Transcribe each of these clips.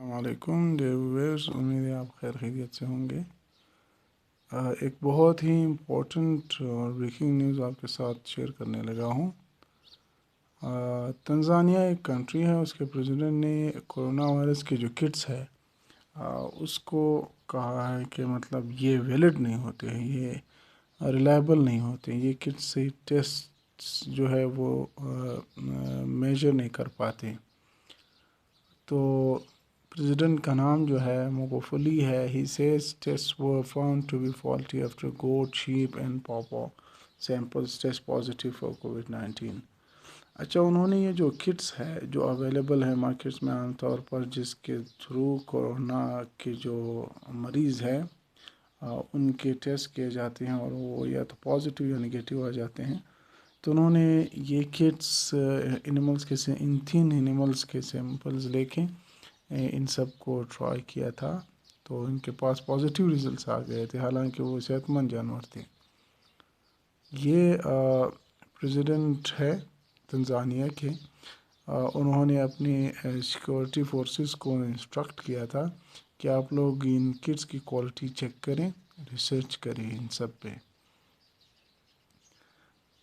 السلام علیکم dear viewers, امید ہے آپ خیر خیریت سے ہوں گے۔ ایک بہت ہی امپورٹنٹ اور بریکنگ نیوز آپ کے ساتھ شیئر کرنے لگا ہوں۔ تنزانیہ ایک کنٹری ہے، اس کے پریزیڈنٹ نے کورونا وائرس کے جو کٹس ہے اس کو کہا ہے کہ مطلب یہ ویلڈ نہیں ہوتے ہیں، یہ ریلائبل نہیں ہوتے، یہ کٹس سے ٹیسٹ جو ہے وہ میجر نہیں کر پاتے۔ تو پریزیڈنٹ کا نام جو ہے مغفلی ہے۔ He says tests were found to be faulty after goat, sheep and pawpaw samples test positive for COVID-19۔ اچھا، انہوں نے یہ جو کٹس ہے جو اویلیبل ہے مارکیٹس میں عام طور پر، جس کے تھرو کورونا کے جو مریض ہے ان کے ٹیسٹ کیے جاتے ہیں اور وہ یا تو پازیٹیو یا نگیٹیو آ جاتے ہیں، تو انہوں نے یہ کٹس اینیملز کے ان 3 اینیملز کے سیمپلز لے کے ان سب کو ٹرائی کیا تھا، تو ان کے پاس پازیٹیو ریزلٹس آ گئے تھے، حالانکہ وہ صحت مند جانور تھے۔ یہ پریزیڈنٹ ہے تنزانیہ کے، انہوں نے اپنی سیکورٹی فورسز کو انسٹرکٹ کیا تھا کہ آپ لوگ ان کٹس کی کوالٹی چیک کریں، ریسرچ کریں ان سب پہ۔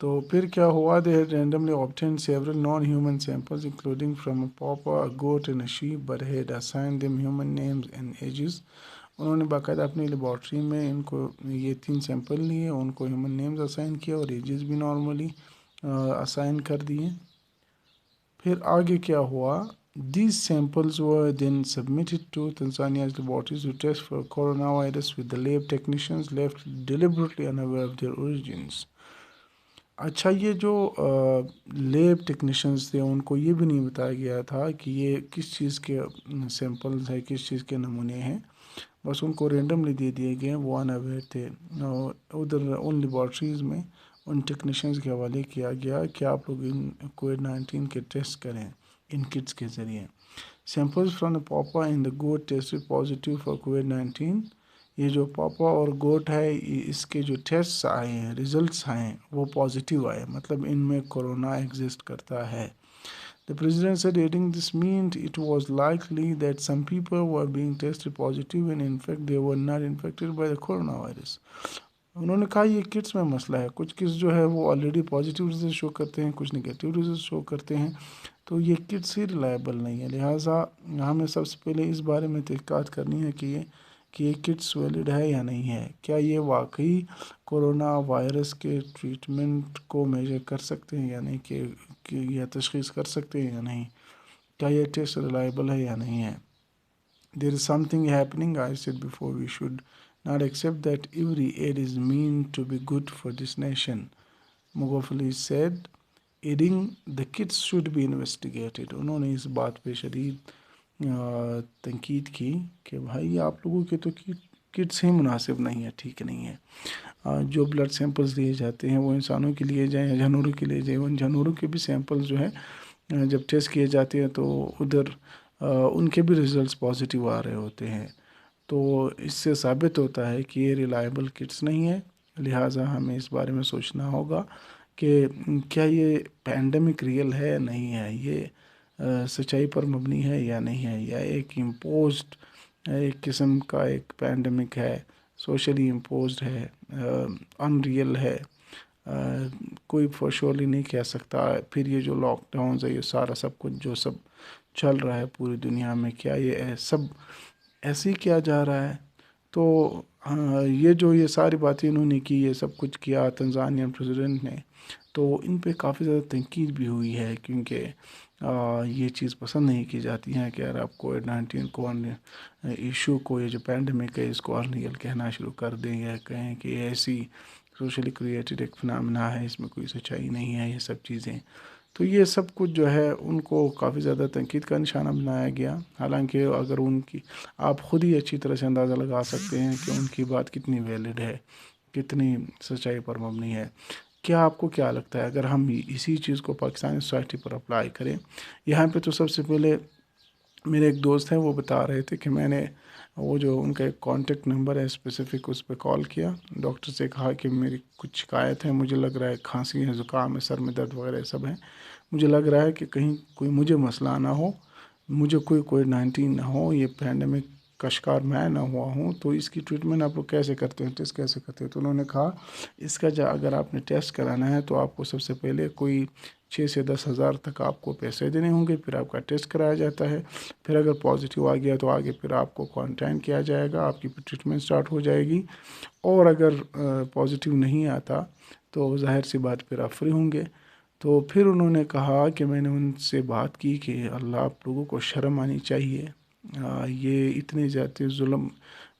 تو پھر کیا ہوا؟ They had randomly obtained several non-human samples including from a pawpaw, a goat and a sheep, but had assigned them human names and ages۔ انہوں نے باقاعدہ اپنی لیبارٹری میں ان کو یہ 3 سیمپل لیے، ان کو ہیومن نیمز اسائن کیا اور ایجز بھی نارملی اسائن کر دیے۔ پھر آگے کیا ہوا؟ These samples were then submitted to Tanzania's laboratories to test for coronavirus with the lab technicians left deliberately unaware of their origins۔ اچھا، یہ جو لیب ٹیکنیشینز تھے ان کو یہ بھی نہیں بتایا گیا تھا کہ یہ کس چیز کے سیمپلز ہیں، کس چیز کے نمونے ہیں، بس ان کو رینڈملی دے دیے گئے، وہ اناویئر تھے۔ ادھر ان لیبارٹریز میں ان ٹیکنیشینز کے حوالے کیا گیا کہ آپ لوگ ان کووڈ-19 کے ٹیسٹ کریں ان کٹس کے ذریعے۔ Samples from the papa and the got tested positive for COVID-19. یہ جو پاپا اور گوٹ ہے، اس کے جو ٹیسٹ آئے ہیں، ریزلٹس آئے، وہ پازیٹیو آئے، مطلب ان میں کورونا ایگزسٹ کرتا ہے۔ The president said adding this meant it was likely that some people were being tested positive and in fact they were not infected by the coronavirus۔ انہوں نے کہا یہ کٹس میں مسئلہ ہے، کچھ کٹس جو ہے وہ آلریڈی پازیٹیو ریزلٹ شو کرتے ہیں، کچھ نگیٹیو ریزلٹ شو کرتے ہیں، تو یہ کٹس ہی ریلائبل نہیں ہے، لہٰذا ہمیں سب سے پہلے اس بارے میں تحقیقات کرنی ہے کہ یہ کٹس ویلڈ ہے یا نہیں ہے، کیا یہ واقعی کورونا وائرس کے ٹریٹمنٹ کو میجر کر سکتے ہیں یا نہیں، کہ یا تشخیص کر سکتے ہیں یا نہیں، کیا یہ ٹیسٹ ریلائبل ہے یا نہیں ہے۔ There is something happening, I said before, we should not accept that every aid is meant to be good for this nation۔ Mughafali said aiding the kits should be investigated۔ انہوں نے اس بات پہ شدید تنقید کی کہ بھائی آپ لوگوں کے تو کٹس ہی مناسب نہیں ہے، ٹھیک نہیں ہے۔ جو بلڈ سیمپلز لیے جاتے ہیں وہ انسانوں کے لیے جائیں یا جانوروں کے لیے جائیں، ان جانوروں کے بھی سیمپلز جو ہے جب ٹیسٹ کیے جاتے ہیں تو ادھر ان کے بھی ریزلٹس پازیٹیو آ رہے ہوتے ہیں، تو اس سے ثابت ہوتا ہے کہ یہ ریلائبل کٹس نہیں ہے، لہٰذا ہمیں اس بارے میں سوچنا ہوگا کہ کیا یہ پینڈیمک ریئل ہے یا نہیں ہے، یہ سچائی پر مبنی ہے یا نہیں ہے، یا ایک امپوزڈ ایک قسم کا ایک پینڈیمک ہے، سوشلی امپوزڈ ہے، ان ریئل ہے، کوئی فور شورلی نہیں کہہ سکتا۔ پھر یہ جو لاک ڈاؤنز ہے، یہ سارا سب کچھ جو سب چل رہا ہے پوری دنیا میں، کیا یہ سب ایسے ہی کیا جا رہا ہے؟ تو یہ ساری باتیں انہوں نے کی، یہ سب کچھ کیا تنزانین پریزیڈنٹ نے، تو ان پہ کافی زیادہ تنقید بھی ہوئی ہے، کیونکہ یہ چیز پسند نہیں کی جاتی ہے کہ اگر آپ کووڈ-19 کو ایشو کو، یہ جو پینڈیمک ہے اس کو انریل کہنا شروع کر دیں یا کہیں کہ یہ ایسی سوشلی کریٹڈ ایک فنامنا ہے، اس میں کوئی سچائی نہیں ہے، یہ سب چیزیں، تو یہ سب کچھ جو ہے ان کو کافی زیادہ تنقید کا نشانہ بنایا گیا۔ حالانکہ اگر ان کی آپ خود ہی اچھی طرح سے اندازہ لگا سکتے ہیں کہ ان کی بات کتنی ویلڈ ہے، کتنی سچائی پر مبنی ہے۔ کیا آپ کو کیا لگتا ہے اگر ہم اسی چیز کو پاکستانی سوسائٹی پر اپلائی کریں؟ یہاں پہ تو سب سے پہلے میرے ایک دوست ہیں، وہ بتا رہے تھے کہ میں نے وہ جو ان کا ایک کانٹیکٹ نمبر ہے اسپیسیفک، اس پہ کال کیا، ڈاکٹر سے کہا کہ میری کچھ شکایت ہے، مجھے لگ رہا ہے کھانسی ہے، زکام ہے، سر میں درد وغیرہ سب ہیں، مجھے لگ رہا ہے کہ کہیں کوئی مجھے مسئلہ نہ ہو، مجھے کووڈ-19 نہ ہو، یہ پینڈیمک کا شکار میں نہ ہوا ہوں، تو اس کی ٹریٹمنٹ آپ لوگ کیسے کرتے ہیں، ٹیسٹ کیسے کرتے ہیں؟ تو انہوں نے کہا اس کا اگر آپ نے ٹیسٹ کرانا ہے تو آپ کو سب سے پہلے کوئی 6 سے 10 ہزار تک آپ کو پیسے دینے ہوں گے، پھر آپ کا ٹیسٹ کرایا جاتا ہے، پھر اگر پازیٹیو آ گیا تو آگے پھر آپ کو کوارنٹائن کیا جائے گا، آپ کی ٹریٹمنٹ سٹارٹ ہو جائے گی، اور اگر پازیٹیو نہیں آتا تو ظاہر سی بات پھر آپ فری ہوں گے۔ تو پھر انہوں نے کہا کہ میں نے ان سے بات کی کہ اللہ آپ لوگوں کو شرم آنی چاہیے، یہ اتنے زیادہ ظلم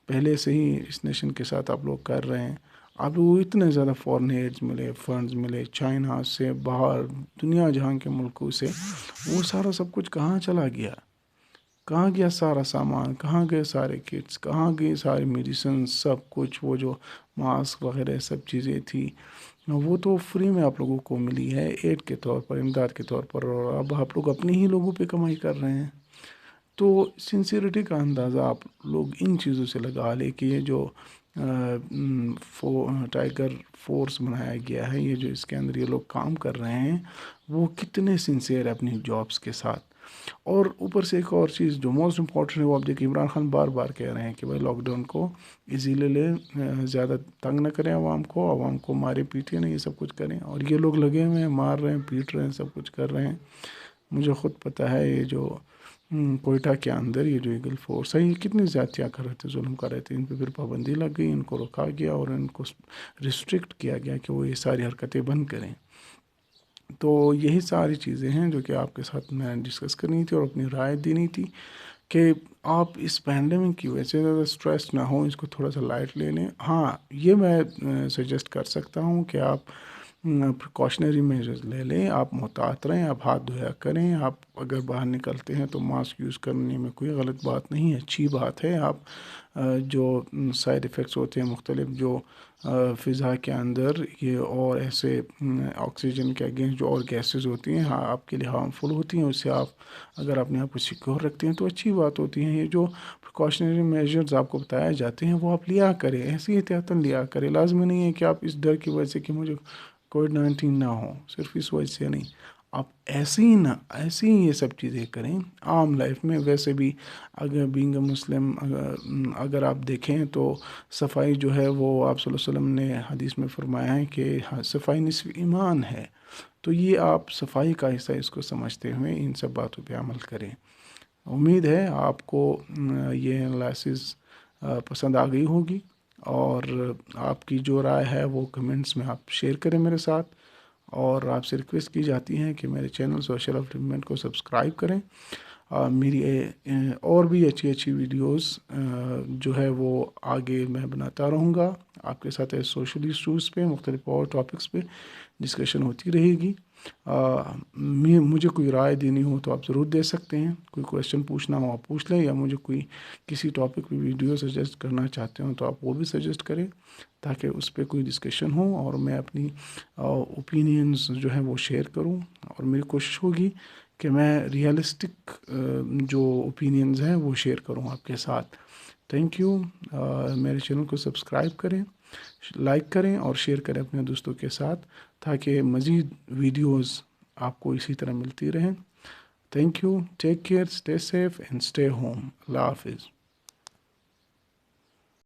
پہلے سے ہی اس نیشن کے ساتھ آپ لوگ کر رہے ہیں، آپ لوگوں کو اتنے زیادہ فارن ایڈز ملے، فنڈز ملے چائنا سے، باہر دنیا جہاں کے ملکوں سے، وہ سارا سب کچھ کہاں چلا گیا؟ کہاں گیا سارا سامان؟ کہاں گئے سارے کٹس؟ کہاں گئے سارے میڈیسن؟ سب کچھ وہ جو ماسک وغیرہ سب چیزیں تھی وہ تو فری میں آپ لوگوں کو ملی ہے، ایڈ کے طور پر، امداد کے طور پر، اور اب آپ لوگ اپنے ہی لوگوں پہ کمائی کر رہے ہیں۔ تو سنسیئرٹی کا اندازہ آپ لوگ ان چیزوں سے لگا لیں کہ یہ جو ٹائیگر فورس بنایا گیا ہے، یہ جو اس کے اندر یہ لوگ کام کر رہے ہیں، وہ کتنے سنسیئر ہے اپنی جابس کے ساتھ۔ اور اوپر سے ایک اور چیز جو موسٹ امپورٹنٹ ہے، وہ آپ دیکھیں عمران خان بار بار کہہ رہے ہیں کہ بھائی لاک ڈاؤن کو ایزیلی لیں، زیادہ تنگ نہ کریں عوام کو مارے پیٹے نہیں، یہ سب کچھ کریں، اور یہ لوگ لگے ہوئے ہیں، مار رہے ہیں، پیٹ رہے ہیں، سب کچھ کر رہے ہیں۔ مجھے خود پتہ ہے یہ جو کوئٹہ کے اندر یہ جو ایگل فورس ہے، یہ کتنی زیادتیاں کر رہے تھے، ظلم کر رہے تھے، ان پہ پھر پابندی لگ گئی، ان کو روکا گیا اور ان کو ریسٹرکٹ کیا گیا کہ وہ یہ ساری حرکتیں بند کریں۔ تو یہی ساری چیزیں ہیں جو کہ آپ کے ساتھ میں ڈسکس کرنی تھی اور اپنی رائے دینی تھی کہ آپ اس پینڈیمک کی وجہ سے زیادہ اسٹریس نہ ہو، اس کو تھوڑا سا لائٹ لے لیں۔ ہاں یہ میں سجیسٹ کر سکتا ہوں کہ آپ پریکاشنری میجرز لے لیں، آپ محتاط رہیں، آپ ہاتھ دھویا کریں، آپ اگر باہر نکلتے ہیں تو ماسک یوز کرنے میں کوئی غلط بات نہیں ہے، اچھی بات ہے۔ آپ جو سائیڈ ایفیکٹس ہوتے ہیں مختلف جو فضا کے اندر یہ اور ایسے آکسیجن کے اگینسٹ جو اور گیسز ہوتی ہیں، ہاں آپ کے لیے ہارمفل ہوتی ہیں، اس سے آپ اگر اپنے آپ کو سیکیور رکھتے ہیں تو اچھی بات ہوتی ہیں۔ یہ جو پریکاشنری میجرز آپ کو بتائے جاتے ہیں وہ آپ لیا کریں، ایسی احتیاطاً لیا کریں۔ لازمی نہیں ہے کہ آپ اس ڈر کی وجہ سے کہ مجھے کووڈ-19 نہ ہو، صرف اس وجہ سے نہیں، آپ ایسے ہی یہ سب چیزیں کریں عام لائف میں۔ ویسے بھی اگر بینگ اے مسلم اگر آپ دیکھیں تو صفائی جو ہے وہ آپ صلی اللہ علیہ وسلم نے حدیث میں فرمایا ہے کہ صفائی نصف ایمان ہے، تو یہ آپ صفائی کا حصہ اس کو سمجھتے ہوئے ان سب باتوں پہ عمل کریں۔ امید ہے آپ کو یہ انالائسز پسند آ گئی ہوگی، اور آپ کی جو رائے ہے وہ کمنٹس میں آپ شیئر کریں میرے ساتھ، اور آپ سے ریکویسٹ کی جاتی ہے کہ میرے چینل سوشل آف ڈیولپمنٹ کو سبسکرائب کریں۔ میری اور بھی اچھی ویڈیوز جو ہے وہ آگے میں بناتا رہوں گا آپ کے ساتھ، سوشل ایشوز پہ، مختلف اور ٹاپکس پہ ڈسکشن ہوتی رہے گی۔ مجھے کوئی رائے دینی ہو تو آپ ضرور دے سکتے ہیں، کوئی کویشچن پوچھنا ہو آپ پوچھ لیں، یا مجھے کوئی کسی ٹاپک پہ ویڈیو سجیسٹ کرنا چاہتے ہوں تو آپ وہ بھی سجیسٹ کریں تاکہ اس پہ کوئی ڈسکشن ہو اور میں اپنی اوپینینز جو ہیں وہ شیئر کروں، اور میری کوشش ہوگی کہ میں ریئلسٹک جو اوپینینز ہیں وہ شیئر کروں آپ کے ساتھ۔ Thank you. میرے چینل کو سبسکرائب کریں، لائک کریں اور شیئر کریں اپنے دوستوں کے ساتھ تاکہ مزید ویڈیوز آپ کو اسی طرح ملتی رہیں۔ Thank you, take care, stay safe and stay home. اللہ حافظ۔